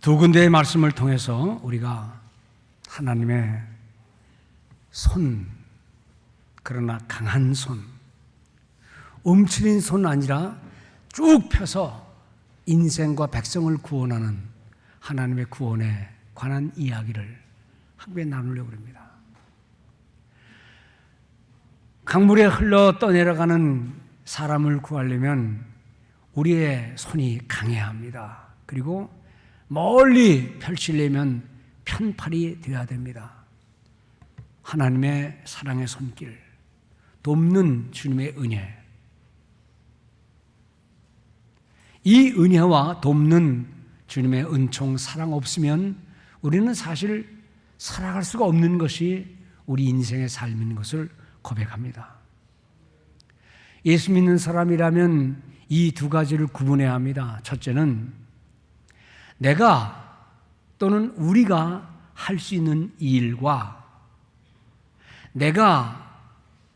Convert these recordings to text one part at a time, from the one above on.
두 군데의 말씀을 통해서 우리가 하나님의 손, 그러나 강한 손, 움츠린 손 아니라 쭉 펴서 인생과 백성을 구원하는 하나님의 구원에 관한 이야기를 함께 나누려고 합니다. 강물에 흘러 떠내려가는 사람을 구하려면 우리의 손이 강해야 합니다. 그리고 멀리 펼치려면 편팔이 되어야 됩니다. 하나님의 사랑의 손길, 돕는 주님의 은혜, 이 은혜와 돕는 주님의 은총, 사랑 없으면 우리는 사실 살아갈 수가 없는 것이 우리 인생의 삶인 것을 고백합니다. 예수 믿는 사람이라면 이 두 가지를 구분해야 합니다. 첫째는 내가 또는 우리가 할 수 있는 일과 내가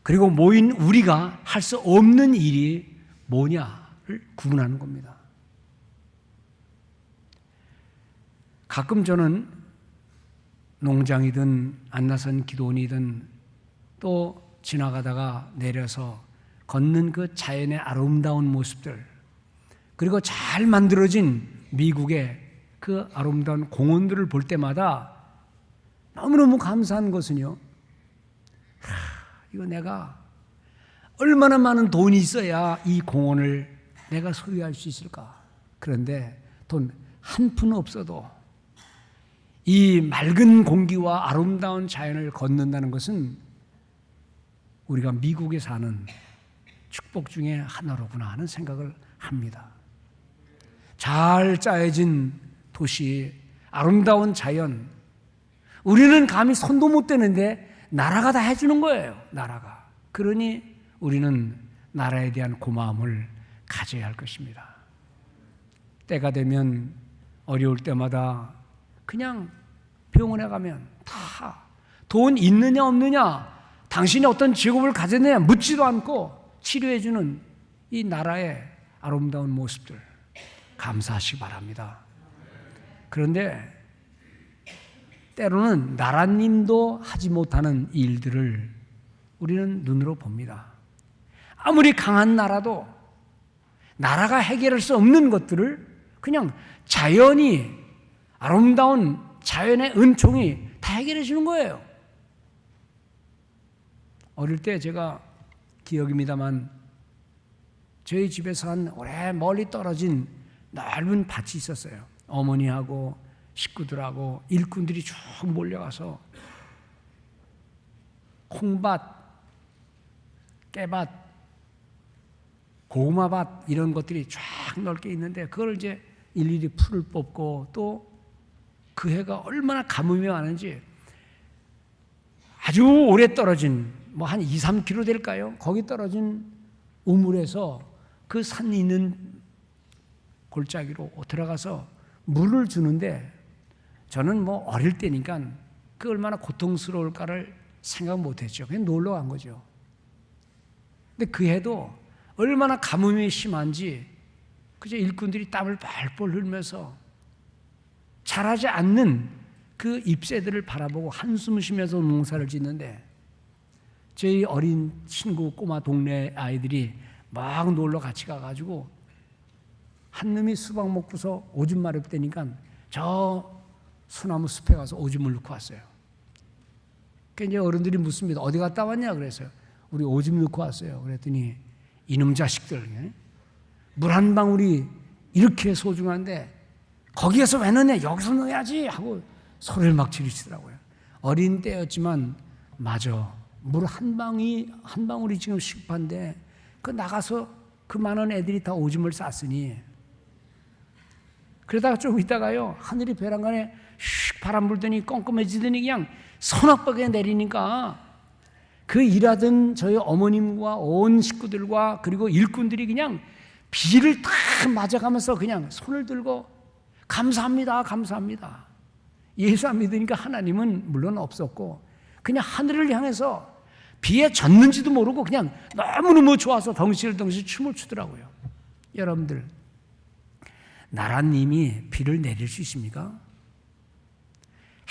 그리고 모인 우리가 할 수 없는 일이 뭐냐를 구분하는 겁니다. 가끔 저는 농장이든 안나선 기도원이든 또 지나가다가 내려서 걷는 그 자연의 아름다운 모습들, 그리고 잘 만들어진 미국의 그 아름다운 공원들을 볼 때마다 너무너무 감사한 것은요, 이거 내가 얼마나 많은 돈이 있어야 이 공원을 내가 소유할 수 있을까? 그런데 돈 한 푼 없어도 이 맑은 공기와 아름다운 자연을 걷는다는 것은 우리가 미국에 사는 축복 중에 하나로구나 하는 생각을 합니다. 잘 짜여진 도시, 아름다운 자연, 우리는 감히 손도 못 대는데 나라가 다 해주는 거예요. 나라가. 그러니 우리는 나라에 대한 고마움을 가져야 할 것입니다. 때가 되면 어려울 때마다 그냥 병원에 가면 다 돈 있느냐 없느냐, 당신이 어떤 직업을 가졌느냐 묻지도 않고 치료해주는 이 나라의 아름다운 모습들 감사하시기 바랍니다. 그런데 때로는 나라님도 하지 못하는 일들을 우리는 눈으로 봅니다. 아무리 강한 나라도 나라가 해결할 수 없는 것들을 그냥 자연이, 아름다운 자연의 은총이 다 해결해 주는 거예요. 어릴 때 제가 기억입니다만 저희 집에서 한 오래 멀리 떨어진 넓은 밭이 있었어요. 어머니하고 식구들하고 일꾼들이 쭉 몰려가서 콩밭, 깨밭, 고구마밭 이런 것들이 쫙 넓게 있는데 그걸 이제 일일이 풀을 뽑고 또 그 해가 얼마나 가뭄이 많은지 아주 오래 떨어진 뭐 한 2, 3km 될까요? 거기 떨어진 우물에서 그 산 있는 골짜기로 들어가서 물을 주는데 저는 뭐 어릴 때니까 그 얼마나 고통스러울까를 생각 못했죠. 그냥 놀러 간 거죠. 근데 그 해도 얼마나 가뭄이 심한지 그저 일꾼들이 땀을 뻘뻘 흘면서 자라지 않는 그 잎새들을 바라보고 한숨을 쉬면서 농사를 짓는데 저희 어린 친구 꼬마 동네 아이들이 막 놀러 같이 가가지고 한 놈이 수박 먹고서 오줌 마렵다니까 저 소나무 숲에 가서 오줌을 넣고 왔어요. 그러니까 이제 어른들이 묻습니다. 어디 갔다 왔냐 그래서요. 우리 오줌 넣고 왔어요. 그랬더니 이놈 자식들, 물 한 방울이 이렇게 소중한데 거기에서 왜 넣냐, 여기서 넣어야지 하고 소리를 막 지르시더라고요. 어린 때였지만 맞아, 물 한 방울이 지금 시급한데 그 나가서 그 많은 애들이 다 오줌을 쌌으니, 그러다가 좀 있다가요 하늘이 베란간에 슉 바람 불더니 껌껌해지더니 그냥 소낙박에 내리니까 그 일하던 저희 어머님과 온 식구들과 그리고 일꾼들이 그냥 비를 다 맞아가면서 그냥 손을 들고 감사합니다, 감사합니다. 예수 안 믿으니까 하나님은 물론 없었고 그냥 하늘을 향해서 비에 젖는지도 모르고 그냥 너무너무 좋아서 덩실덩실 춤을 추더라고요. 여러분들, 나라님이 비를 내릴 수 있습니까?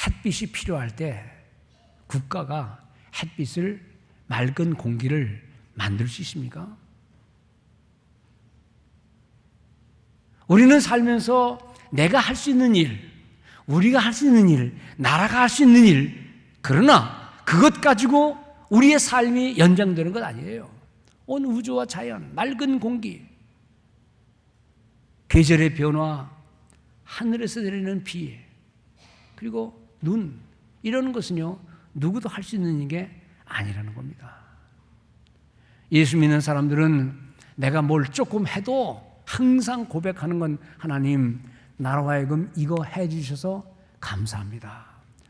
햇빛이 필요할 때 국가가 햇빛을, 맑은 공기를 만들 수 있습니까? 우리는 살면서 내가 할 수 있는 일, 우리가 할 수 있는 일, 나라가 할 수 있는 일, 그러나 그것 가지고 우리의 삶이 연장되는 것 아니에요. 온 우주와 자연, 맑은 공기, 계절의 변화, 하늘에서 내리는 비, 그리고 눈, 이런 것은요 누구도 할 수 있는 게 아니라는 겁니다. 예수 믿는 사람들은 내가 뭘 조금 해도 항상 고백하는 건 하나님, 나로 하여금 이거 해주셔서 감사합니다.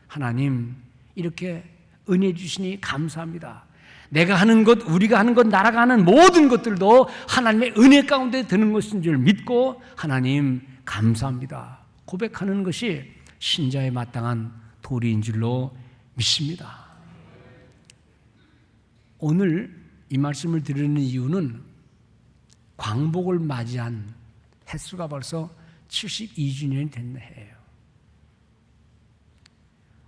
하나님, 이렇게 은혜 주시니 감사합니다. 내가 하는 것, 우리가 하는 것, 나라가 하는 모든 것들도 하나님의 은혜 가운데 드는 것인 줄 믿고 하나님 감사합니다 고백하는 것이 신자의 마땅한 도리인 줄로 믿습니다. 오늘 이 말씀을 드리는 이유는 광복을 맞이한 횟수가 벌써 72주년이 된 해예요.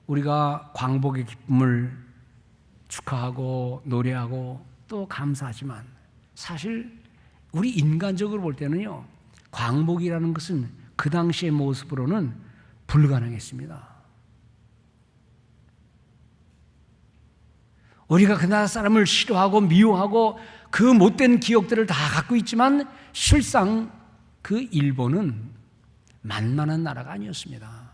우리가 광복의 기쁨을 축하하고 노래하고 또 감사하지만 사실 우리 인간적으로 볼 때는요, 광복이라는 것은 그 당시의 모습으로는 불가능했습니다. 우리가 그 나라 사람을 싫어하고 미워하고 그 못된 기억들을 다 갖고 있지만 실상 그 일본은 만만한 나라가 아니었습니다.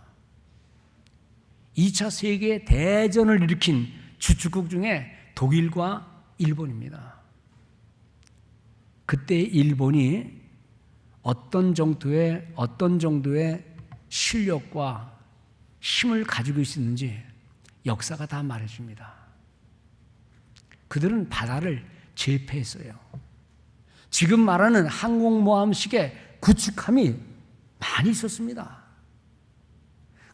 2차 세계 대전을 일으킨 주축국 중에 독일과 일본입니다. 그때 일본이 어떤 정도의 실력과 힘을 가지고 있었는지 역사가 다 말해줍니다. 그들은 바다를 제패했어요. 지금 말하는 항공모함식의 구축함이 많이 있었습니다.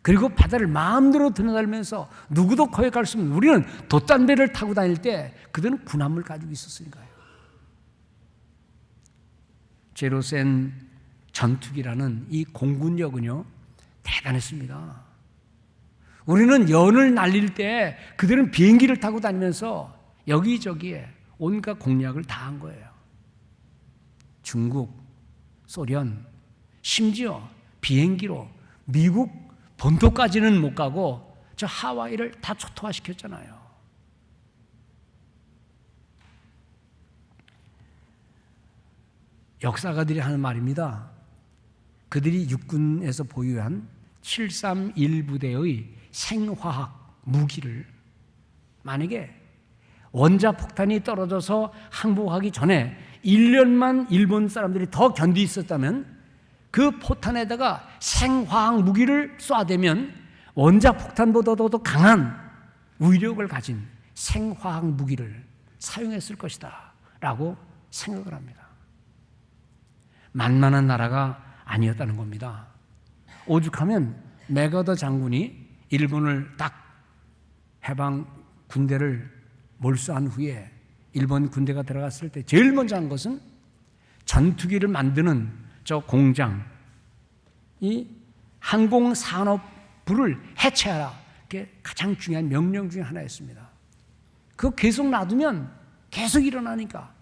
그리고 바다를 마음대로 드나들면서 누구도 거역할 수 없는, 우리는 돛단배를 타고 다닐 때 그들은 군함을 가지고 있었으니까요. 제로센 전투기라는 이 공군력은요 대단했습니다. 우리는 연을 날릴 때 그들은 비행기를 타고 다니면서 여기저기에 온갖 공략을 다 한 거예요. 중국, 소련, 심지어 비행기로 미국 본토까지는 못 가고 저 하와이를 다 초토화시켰잖아요. 역사가들이 하는 말입니다. 그들이 육군에서 보유한 731부대의 생화학 무기를 만약에 원자폭탄이 떨어져서 항복하기 전에 1년만 일본 사람들이 더 견디 있었다면 그 포탄에다가 생화학 무기를 쏴대면 원자폭탄보다도 더 강한 위력을 가진 생화학 무기를 사용했을 것이다 라고 생각을 합니다. 만만한 나라가 아니었다는 겁니다. 오죽하면 맥어더 장군이 일본을 딱 해방 군대를 몰수한 후에 일본 군대가 들어갔을 때 제일 먼저 한 것은 전투기를 만드는 저 공장, 이 항공산업부를 해체하라. 그게 가장 중요한 명령 중에 하나였습니다. 그거 계속 놔두면 계속 일어나니까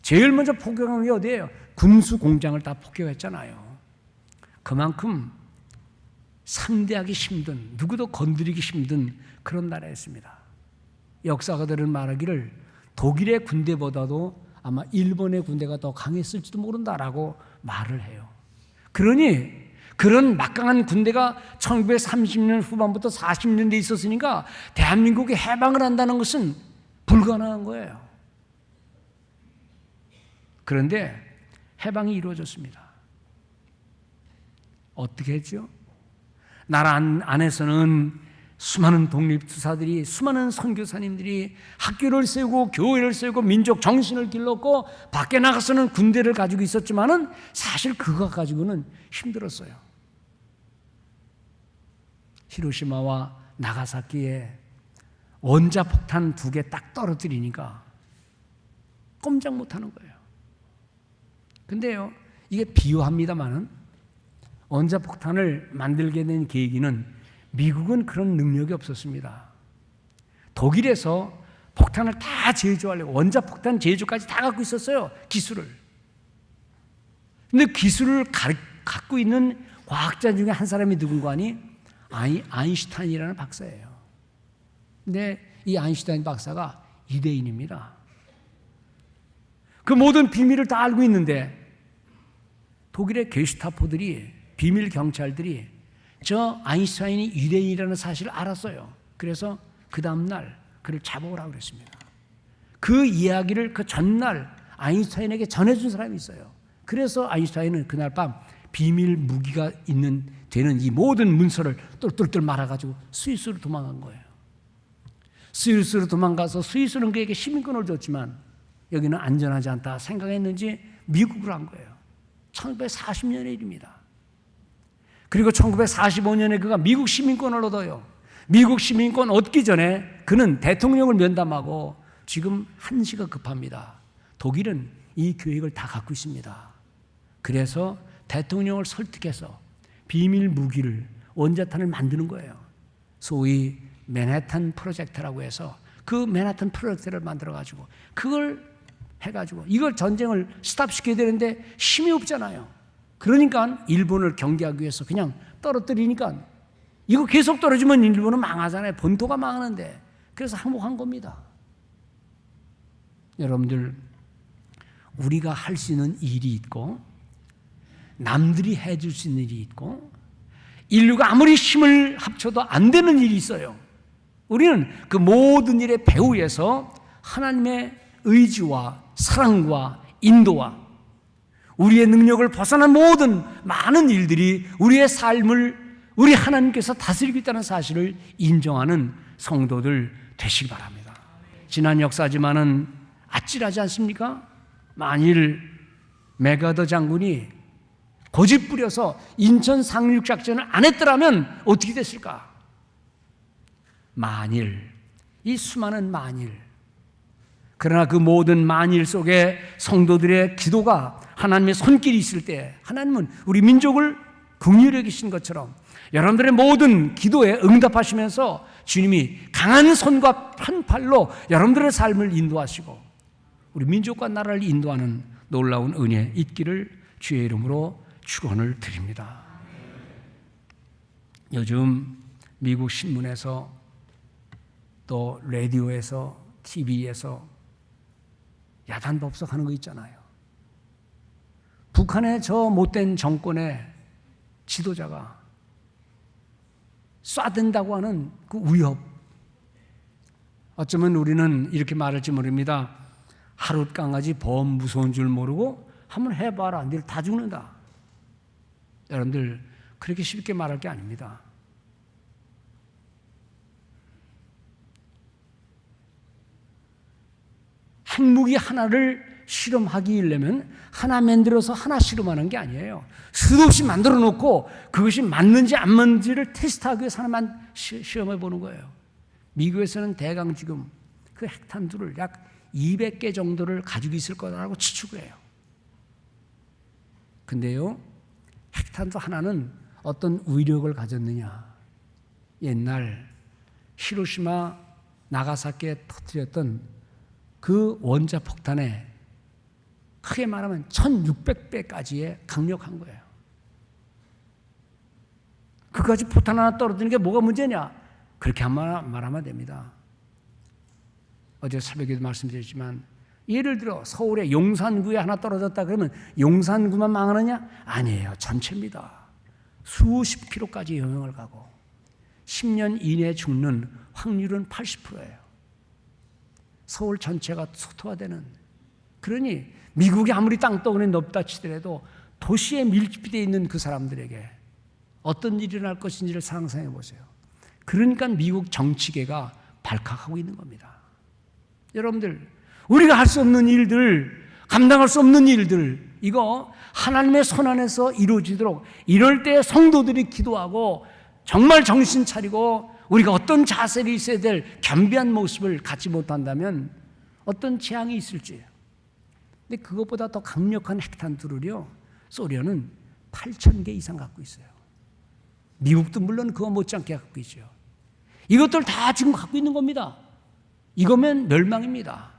제일 먼저 폭격한 게 어디예요? 군수 공장을 다 폭격했잖아요. 그만큼 상대하기 힘든, 누구도 건드리기 힘든 그런 나라였습니다. 역사가들은 말하기를 독일의 군대보다도 아마 일본의 군대가 더 강했을지도 모른다라고 말을 해요. 그러니 그런 막강한 군대가 1930년 후반부터 40년대에 있었으니까 대한민국이 해방을 한다는 것은 불가능한 거예요. 그런데 해방이 이루어졌습니다. 어떻게 했죠? 나라 안에서는 수많은 독립투사들이, 수많은 선교사님들이 학교를 세우고 교회를 세우고 민족 정신을 길렀고 밖에 나가서는 군대를 가지고 있었지만은 사실 그거 가지고는 힘들었어요. 히로시마와 나가사키에 원자폭탄 2개 딱 떨어뜨리니까 꼼짝 못하는 거예요. 근데요, 이게 비유합니다만은 원자폭탄을 만들게 된 계기는 미국은 그런 능력이 없었습니다. 독일에서 폭탄을 다 제조하려고 원자폭탄 제조까지 다 갖고 있었어요. 기술을. 근데 기술을 갖고 있는 과학자 중에 한 사람이 누군가 하니 아인슈타인이라는 박사예요. 근데 이 아인슈타인 박사가 유대인입니다. 그 모든 비밀을 다 알고 있는데 독일의 게슈타포들이, 비밀 경찰들이 저 아인슈타인이 유대인이라는 사실을 알았어요. 그래서 그 다음날 그를 잡아오라고 그랬습니다. 그 이야기를 그 전날 아인슈타인에게 전해준 사람이 있어요. 그래서 아인슈타인은 그날 밤 비밀 무기가 되는 이 모든 문서를 똘똘똘 말아가지고 스위스로 도망간 거예요. 스위스로 도망가서 스위스는 그에게 시민권을 줬지만 여기는 안전하지 않다 생각했는지 미국으로 한 거예요. 1940년의 일입니다. 그리고 1945년에 그가 미국 시민권을 얻어요. 미국 시민권 얻기 전에 그는 대통령을 면담하고 지금 한시가 급합니다. 독일은 이 계획을 다 갖고 있습니다. 그래서 대통령을 설득해서 비밀 무기를, 원자탄을 만드는 거예요. 소위 맨해튼 프로젝트라고 해서 그 맨해튼 프로젝트를 만들어가지고 그걸 해가지고 이걸 전쟁을 스탑시켜야 되는데 힘이 없잖아요. 그러니까 일본을 경계하기 위해서 그냥 떨어뜨리니까 이거 계속 떨어지면 일본은 망하잖아요. 본토가 망하는데. 그래서 항복한 겁니다. 여러분들, 우리가 할 수 있는 일이 있고 남들이 해줄 수 있는 일이 있고 인류가 아무리 힘을 합쳐도 안 되는 일이 있어요. 우리는 그 모든 일의 배후에서 하나님의 의지와 사랑과 인도와 우리의 능력을 벗어난 모든 많은 일들이 우리의 삶을 우리 하나님께서 다스리고 있다는 사실을 인정하는 성도들 되시기 바랍니다. 지난 역사지만은 아찔하지 않습니까? 만일 맥아더 장군이 고집 부려서 인천 상륙 작전을 안 했더라면 어떻게 됐을까? 만일, 이 수많은 만일. 그러나 그 모든 만일 속에 성도들의 기도가 하나님의 손길이 있을 때 하나님은 우리 민족을 긍휼히 여기신 것처럼 여러분들의 모든 기도에 응답하시면서 주님이 강한 손과 한 팔로 여러분들의 삶을 인도하시고 우리 민족과 나라를 인도하는 놀라운 은혜 있기를 주의 이름으로 축원을 드립니다. 요즘 미국 신문에서 또 라디오에서 TV에서 야단 법석하는 거 있잖아요. 북한의 저 못된 정권의 지도자가 쏴댄다고 하는 그 위협. 어쩌면 우리는 이렇게 말할지 모릅니다. 하룻강아지 범 무서운 줄 모르고 한번 해봐라. 내일 다 죽는다. 여러분들 그렇게 쉽게 말할 게 아닙니다. 핵무기 하나를 실험하기려면 하나 만들어서 하나 실험하는 게 아니에요. 수도 없이 만들어 놓고 그것이 맞는지 안 맞는지를 테스트하기 위해서 하나만 시험해 보는 거예요. 미국에서는 대강 지금 그 핵탄두를 약 200개 정도를 가지고 있을 거라고 추측을 해요. 근데요, 핵탄두 하나는 어떤 위력을 가졌느냐. 옛날 히로시마 나가사키에 터뜨렸던 그 원자폭탄에 크게 말하면 1600배까지의 강력한 거예요. 그까지 포탄 하나 떨어지는 게 뭐가 문제냐? 그렇게 말하면 됩니다. 어제 새벽에도 말씀드렸지만 예를 들어 서울의 용산구에 하나 떨어졌다 그러면 용산구만 망하느냐? 아니에요. 전체입니다. 수십 킬로까지 영향을 가고 10년 이내에 죽는 확률은 80%예요. 서울 전체가 소토화되는. 그러니 미국이 아무리 땅덩어리 넓다 치더라도 도시에 밀집되어 있는 그 사람들에게 어떤 일이 일어날 것인지를 상상해 보세요. 그러니까 미국 정치계가 발칵하고 있는 겁니다. 여러분들, 우리가 할 수 없는 일들, 감당할 수 없는 일들, 이거 하나님의 손 안에서 이루어지도록 이럴 때 성도들이 기도하고 정말 정신 차리고 우리가 어떤 자세를 있어야 될 겸비한 모습을 갖지 못한다면 어떤 재앙이 있을지. 근데 그것보다 더 강력한 핵탄두를요, 소련은 8,000개 이상 갖고 있어요. 미국도 물론 그거 못지않게 갖고 있죠. 이것들 다 지금 갖고 있는 겁니다. 이거면 멸망입니다.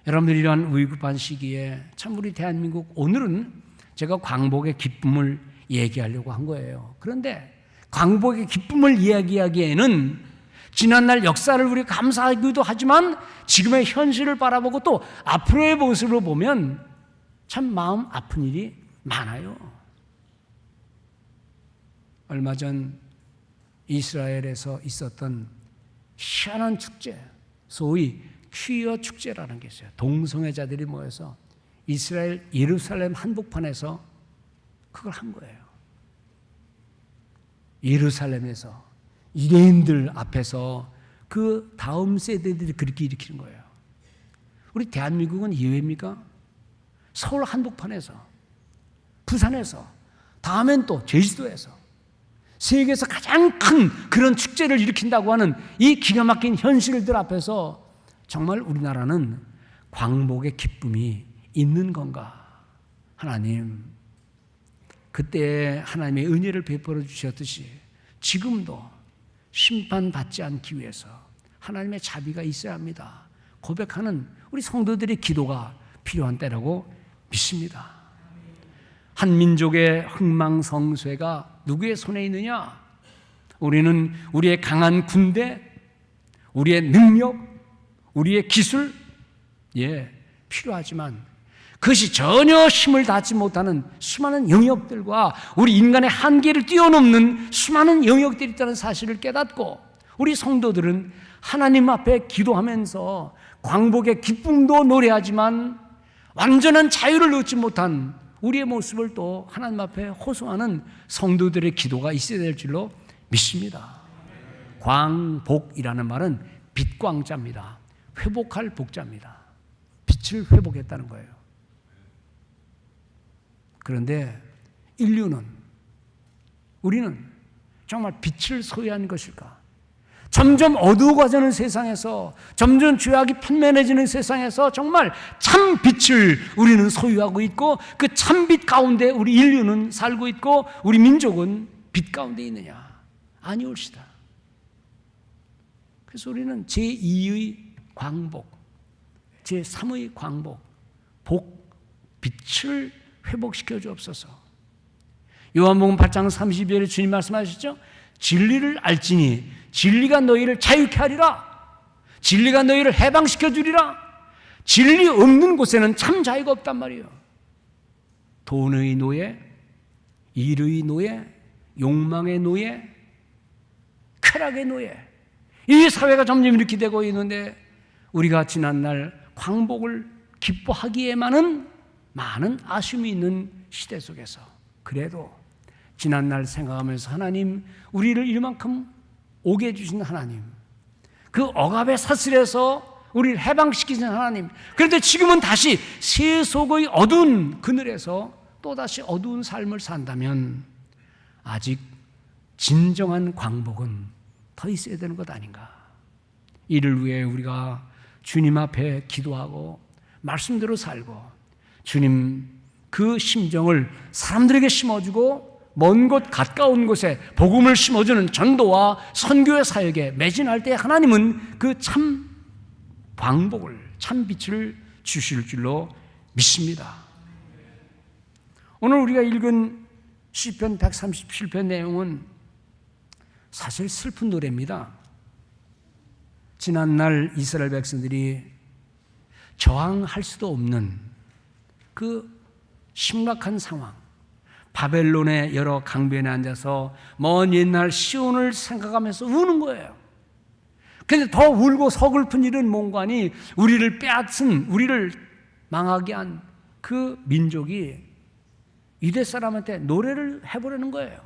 여러분들 이러한 위급한 시기에 참 우리 대한민국, 오늘은 제가 광복의 기쁨을 얘기하려고 한 거예요. 그런데 광복의 기쁨을 이야기하기에는 지난날 역사를 우리가 감사하기도 하지만 지금의 현실을 바라보고 또 앞으로의 모습을 보면 참 마음 아픈 일이 많아요. 얼마 전 이스라엘에서 있었던 희한한 축제, 소위 퀴어 축제라는 게 있어요. 동성애자들이 모여서 이스라엘 예루살렘 한복판에서 그걸 한 거예요. 예루살렘에서 유대인들 앞에서 그 다음 세대들이 그렇게 일으키는 거예요. 우리 대한민국은 예외입니까? 서울 한복판에서, 부산에서, 다음엔 또 제주도에서 세계에서 가장 큰 그런 축제를 일으킨다고 하는 이 기가 막힌 현실들 앞에서 정말 우리나라는 광복의 기쁨이 있는 건가? 하나님, 그때 하나님의 은혜를 베풀어 주셨듯이 지금도 심판받지 않기 위해서 하나님의 자비가 있어야 합니다. 고백하는 우리 성도들의 기도가 필요한 때라고 믿습니다. 한 민족의 흥망성쇠가 누구의 손에 있느냐? 우리는 우리의 강한 군대, 우리의 능력, 우리의 기술, 필요하지만 그것이 전혀 힘을 닿지 못하는 수많은 영역들과 우리 인간의 한계를 뛰어넘는 수많은 영역들이 있다는 사실을 깨닫고 우리 성도들은 하나님 앞에 기도하면서 광복의 기쁨도 노래하지만 완전한 자유를 얻지 못한 우리의 모습을 또 하나님 앞에 호소하는 성도들의 기도가 있어야 될 줄로 믿습니다. 광복이라는 말은 빛광자입니다. 회복할 복자입니다. 빛을 회복했다는 거예요. 그런데 우리는 정말 빛을 소유한 것일까? 점점 어두워가는 세상에서, 점점 죄악이 판면해지는 세상에서 정말 참 빛을 우리는 소유하고 있고 그 참 빛 가운데 우리 인류는 살고 있고 우리 민족은 빛 가운데 있느냐? 아니올시다. 그래서 우리는 제2의 광복, 제3의 광복, 빛을 회복시켜 주옵소서. 요한복음 8장 32절에 주님 말씀하셨죠? 진리를 알지니 진리가 너희를 자유케 하리라. 진리가 너희를 해방시켜 주리라. 진리 없는 곳에는 참 자유가 없단 말이에요. 돈의 노예, 일의 노예, 욕망의 노예, 쾌락의 노예, 이 사회가 점점 이렇게 되고 있는데 우리가 지난날 광복을 기뻐하기에만은 많은 아쉬움이 있는 시대 속에서 그래도 지난날 생각하면서 하나님, 우리를 이만큼 오게 해주신 하나님, 그 억압의 사슬에서 우리를 해방시키신 하나님, 그런데 지금은 다시 세속의 어두운 그늘에서 또다시 어두운 삶을 산다면 아직 진정한 광복은 더 있어야 되는 것 아닌가? 이를 위해 우리가 주님 앞에 기도하고 말씀대로 살고 주님 그 심정을 사람들에게 심어주고 먼 곳 가까운 곳에 복음을 심어주는 전도와 선교의 사역에 매진할 때 하나님은 그 참 광복을, 참 빛을 주실 줄로 믿습니다. 오늘 우리가 읽은 시편 137편 내용은 사실 슬픈 노래입니다. 지난날 이스라엘 백성들이 저항할 수도 없는 그 심각한 상황, 바벨론의 여러 강변에 앉아서 먼 옛날 시온을 생각하면서 우는 거예요. 그런데 더 울고 서글픈 일은 뭔가니 우리를 빼앗은, 우리를 망하게 한 그 민족이 유대 사람한테 노래를 해보려는 거예요.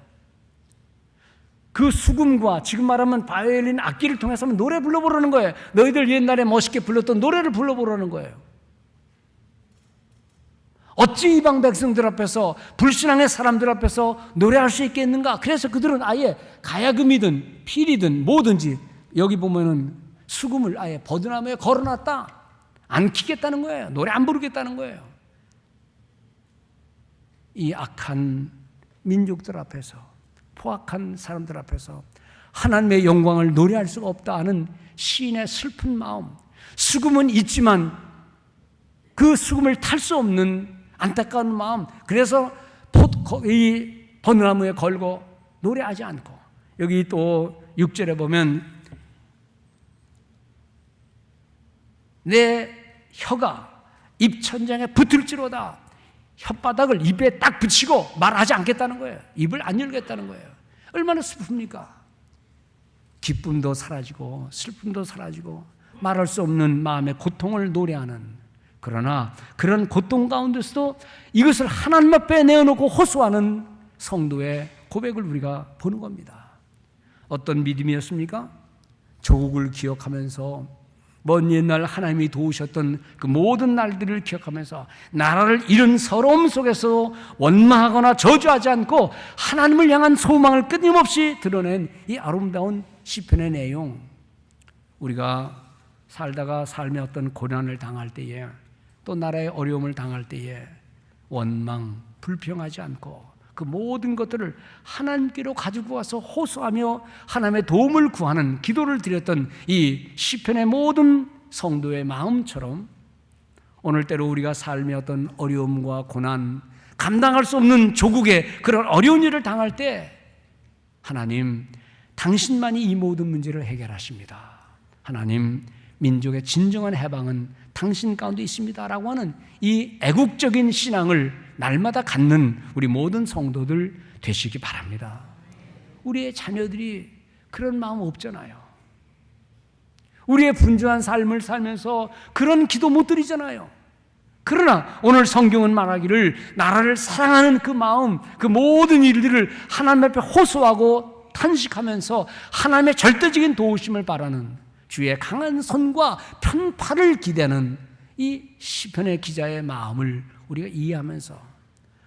그 수금과 지금 말하면 바이올린 악기를 통해서 노래 불러보려는 거예요. 너희들 옛날에 멋있게 불렀던 노래를 불러보려는 거예요. 어찌 이방 백성들 앞에서, 불신앙의 사람들 앞에서 노래할 수 있겠는가? 그래서 그들은 아예 가야금이든 필이든 뭐든지 여기 보면은 수금을 아예 버드나무에 걸어놨다. 안 키겠다는 거예요. 노래 안 부르겠다는 거예요. 이 악한 민족들 앞에서, 포악한 사람들 앞에서 하나님의 영광을 노래할 수가 없다 하는 시인의 슬픈 마음, 수금은 있지만 그 수금을 탈 수 없는 안타까운 마음, 그래서 이 버느나무에 걸고 노래하지 않고, 여기 또 6절에 보면 내 혀가 입천장에 붙을지로다, 혓바닥을 입에 딱 붙이고 말하지 않겠다는 거예요. 입을 안 열겠다는 거예요. 얼마나 슬픕니까? 기쁨도 사라지고 슬픔도 사라지고 말할 수 없는 마음의 고통을 노래하는, 그러나 그런 고통 가운데서도 이것을 하나님 앞에 내어놓고 호소하는 성도의 고백을 우리가 보는 겁니다. 어떤 믿음이었습니까? 조국을 기억하면서 먼 옛날 하나님이 도우셨던 그 모든 날들을 기억하면서 나라를 잃은 서러움 속에서 원망하거나 저주하지 않고 하나님을 향한 소망을 끊임없이 드러낸 이 아름다운 시편의 내용, 우리가 살다가 삶의 어떤 고난을 당할 때에, 또 나라의 어려움을 당할 때에 원망, 불평하지 않고 그 모든 것들을 하나님께로 가지고 와서 호소하며 하나님의 도움을 구하는 기도를 드렸던 이 시편의 모든 성도의 마음처럼, 오늘때로 우리가 삶의 어떤 어려움과 고난, 감당할 수 없는 조국의 그런 어려운 일을 당할 때 하나님, 당신만이 이 모든 문제를 해결하십니다. 하나님, 민족의 진정한 해방은 당신 가운데 있습니다 라고 하는 이 애국적인 신앙을 날마다 갖는 우리 모든 성도들 되시기 바랍니다. 우리의 자녀들이 그런 마음 없잖아요. 우리의 분주한 삶을 살면서 그런 기도 못 드리잖아요. 그러나 오늘 성경은 말하기를 나라를 사랑하는 그 마음, 그 모든 일들을 하나님 앞에 호소하고 탄식하면서 하나님의 절대적인 도우심을 바라는, 주의 강한 손과 편팔을 기대는 이 시편의 기자의 마음을 우리가 이해하면서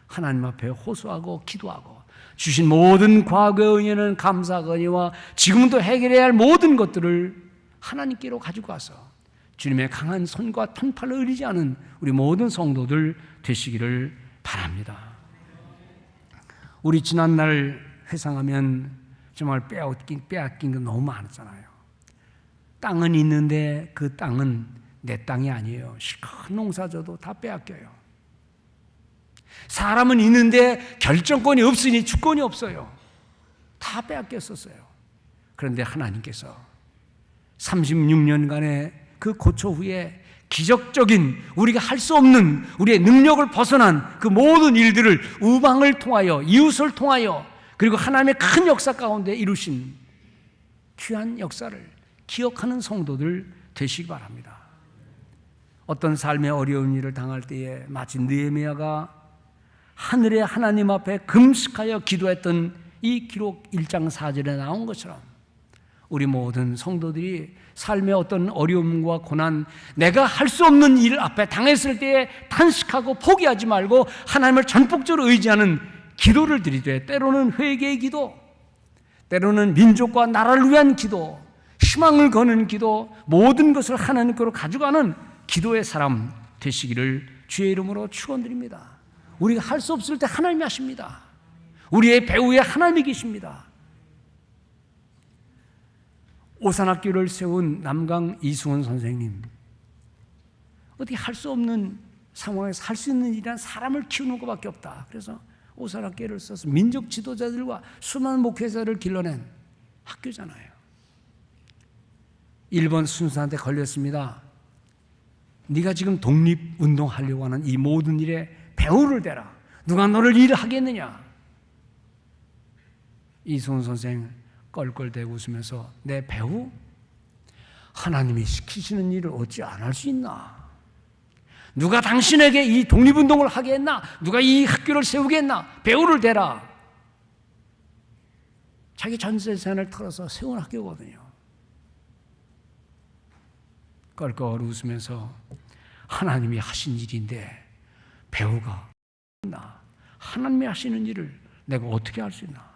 하나님 앞에 호소하고 기도하고, 주신 모든 과거의 은혜는 감사거니와 지금도 해결해야 할 모든 것들을 하나님께로 가지고 와서 주님의 강한 손과 편팔을 의리지 않은 우리 모든 성도들 되시기를 바랍니다. 우리 지난날 회상하면 정말 빼앗긴 게 너무 많았잖아요. 땅은 있는데 그 땅은 내 땅이 아니에요. 실컷 농사져도 다 빼앗겨요. 사람은 있는데 결정권이 없으니 주권이 없어요. 다 빼앗겼었어요. 그런데 하나님께서 36년간의 그 고초 후에 기적적인, 우리가 할 수 없는 우리의 능력을 벗어난 그 모든 일들을 우방을 통하여, 이웃을 통하여, 그리고 하나님의 큰 역사 가운데 이루신 귀한 역사를 기억하는 성도들 되시기 바랍니다. 어떤 삶의 어려운 일을 당할 때에 마치 느헤미야가 하늘의 하나님 앞에 금식하여 기도했던 이 기록 1장 4절에 나온 것처럼 우리 모든 성도들이 삶의 어떤 어려움과 고난, 내가 할 수 없는 일 앞에 당했을 때에 탄식하고 포기하지 말고 하나님을 전폭적으로 의지하는 기도를 드리되, 때로는 회개의 기도, 때로는 민족과 나라를 위한 기도, 희망을 거는 기도, 모든 것을 하나님께로 가져가는 기도의 사람 되시기를 주의 이름으로 축원드립니다. 우리가 할 수 없을 때 하나님이 하십니다. 우리의 배후에 하나님이 계십니다. 오산학교를 세운 남강 이승원 선생님, 어떻게 할 수 없는 상황에서 할 수 있는 일이란 사람을 키우는 것밖에 없다. 그래서 오산학교를 써서 민족 지도자들과 수많은 목회자를 길러낸 학교잖아요. 일본 순사한테 걸렸습니다. 네가 지금 독립운동하려고 하는 이 모든 일에 배후를 대라. 누가 너를 일하겠느냐. 이승원 선생 껄껄대고 웃으면서, 내 배후? 하나님이 시키시는 일을 어찌 안 할 수 있나? 누가 당신에게 이 독립운동을 하게 했나? 누가 이 학교를 세우게 했나? 배후를 대라. 자기 전 재산을 털어서 세운 학교거든요. 껄껄 웃으면서, 하나님이 하신 일인데 배우가 나, 하나님이 하시는 일을 내가 어떻게 할 수 있나?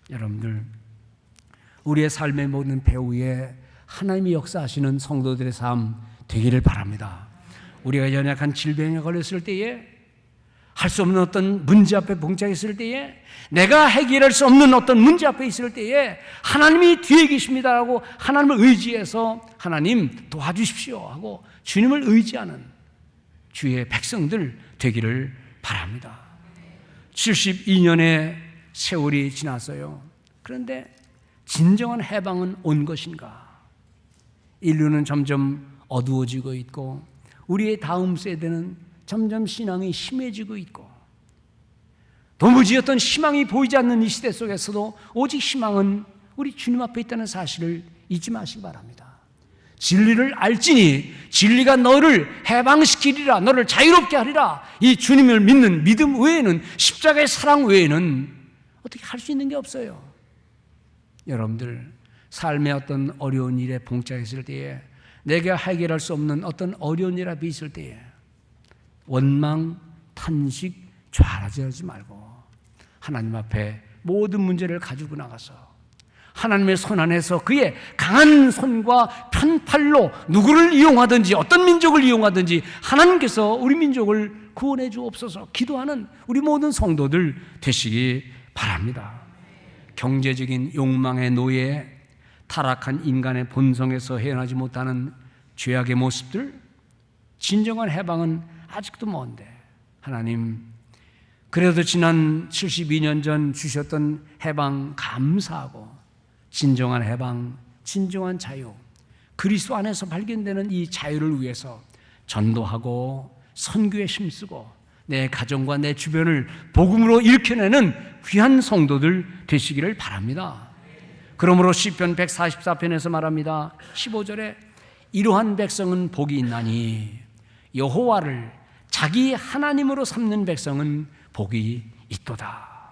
여러분들, 우리의 삶의 모든 배후에 하나님이 역사하시는 성도들의 삶 되기를 바랍니다. 우리가 연약한 질병에 걸렸을 때에 할 수 없는 어떤 문제 앞에 봉착했을 때에, 내가 해결할 수 없는 어떤 문제 앞에 있을 때에 하나님이 뒤에 계십니다라고 하나님을 의지해서 하나님 도와주십시오 하고 주님을 의지하는 주의 백성들 되기를 바랍니다. 72년의 세월이 지났어요. 그런데 진정한 해방은 온 것인가? 인류는 점점 어두워지고 있고 우리의 다음 세대는 점점 신앙이 심해지고 있고 도무지 어떤 희망이 보이지 않는 이 시대 속에서도 오직 희망은 우리 주님 앞에 있다는 사실을 잊지 마시기 바랍니다. 진리를 알지니 진리가 너를 해방시키리라, 너를 자유롭게 하리라. 이 주님을 믿는 믿음 외에는, 십자가의 사랑 외에는 어떻게 할 수 있는 게 없어요. 여러분들 삶의 어떤 어려운 일에 봉착했을 때에, 내가 해결할 수 없는 어떤 어려운 일 앞에 있을 때에 원망, 탄식, 좌라지하지 말고 하나님 앞에 모든 문제를 가지고 나가서 하나님의 손 안에서 그의 강한 손과 편팔로 누구를 이용하든지 어떤 민족을 이용하든지 하나님께서 우리 민족을 구원해 주옵소서 기도하는 우리 모든 성도들 되시기 바랍니다. 경제적인 욕망의 노예, 타락한 인간의 본성에서 헤어나지 못하는 죄악의 모습들, 진정한 해방은 아직도 먼데 하나님, 그래도 지난 72년 전 주셨던 해방 감사하고 진정한 해방, 진정한 자유, 그리스도 안에서 발견되는 이 자유를 위해서 전도하고 선교에 힘쓰고 내 가정과 내 주변을 복음으로 일으켜내는 귀한 성도들 되시기를 바랍니다. 그러므로 시편 144편에서 말합니다. 15절에 이러한 백성은 복이 있나니 여호와를 자기 하나님으로 삼는 백성은 복이 있도다.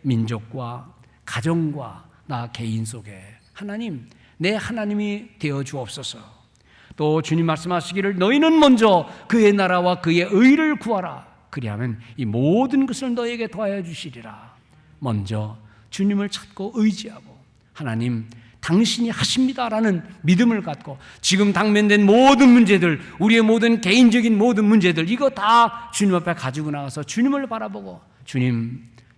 민족과 가정과 나 개인 속에 하나님, 내 하나님이 되어 주옵소서. 또 주님 말씀하시기를 너희는 먼저 그의 나라와 그의 의를 구하라. 그리하면 이 모든 것을 너에게 더하여 주시리라. 먼저 주님을 찾고 의지하고 하나님 당신이 하십니다라는 믿음을 갖고 지금 당면된 모든 문제들, 우리의 모든 개인적인 모든 문제들, 이거 다 주님 앞에 가지고 나가서 주님을 바라보고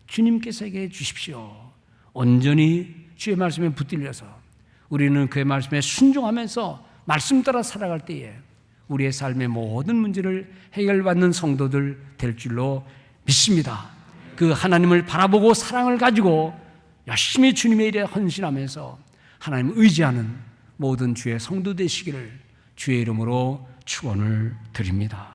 주님께서 에게 주십시오. 온전히 주의 말씀에 붙들려서 우리는 그의 말씀에 순종하면서 말씀 따라 살아갈 때에 우리의 삶의 모든 문제를 해결받는 성도들 될 줄로 믿습니다. 그 하나님을 바라보고 사랑을 가지고 열심히 주님의 일에 헌신하면서 하나님을 의지하는 모든 주의 성도 되시기를 주의 이름으로 축원을 드립니다.